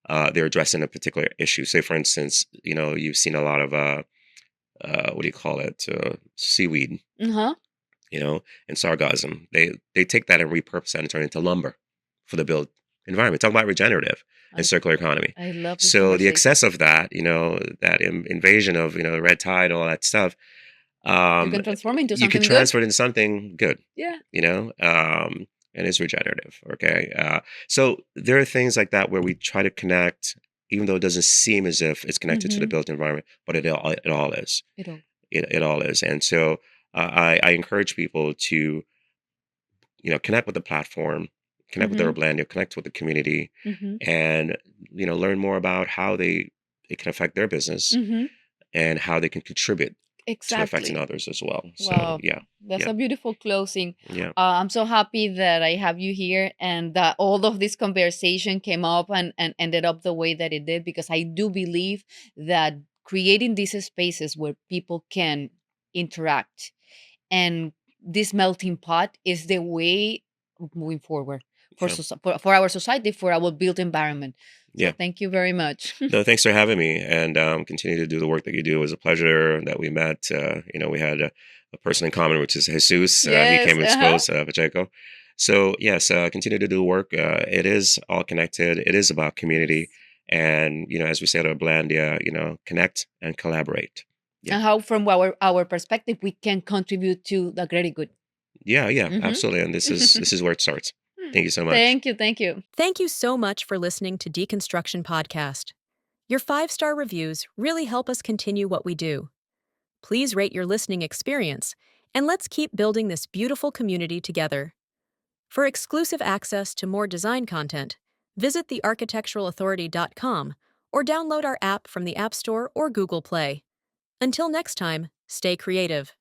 they're addressing a particular issue. Say, for instance, you've seen a lot of what do you call it, seaweed, and sargassum. They take that and repurpose that and turn it into lumber for the built environment. Talk about regenerative and circular economy. I love this. So the excess of that, that invasion of red tide, all that stuff, you can transform into something. You can transfer it into something good. Yeah. And it's regenerative. Okay. So there are things like that where we try to connect, even though it doesn't seem as if it's connected to the built environment, but it all is. It all is. And so I encourage people to, connect with the platform, connect with Urblandia, connect with the community, and learn more about how it can affect their business and how they can contribute to affecting Exactly. others as well. So Wow. yeah, That's yeah, a beautiful closing. yeah, I'm so happy that I have you here and that all of this conversation came up and ended up the way that it did, because I do believe that creating these spaces where people can interact and this melting pot is the way of moving forward for, yeah, for our society, for our built environment. So yeah. thank you very much. No, thanks for having me, and continue to do the work that you do. It was a pleasure that we met. We had a person in common, which is Jesus. He Yes. came and exposed Pacheco. So yes, continue to do the work. It is all connected. It is about community, and as we said at Blandia, connect and collaborate. Yeah, And how, from our perspective, we can contribute to the greater good. yeah, yeah, Mhm. absolutely. And this is where it starts. Thank you so much. Thank you. Thank you. Thank you so much for listening to Deconstruction Podcast. Your 5-star reviews really help us continue what we do. Please rate your listening experience, and let's keep building this beautiful community together. For exclusive access to more design content, visit thearchitecturalauthority.com or download our app from the App Store or Google Play. Until next time, stay creative.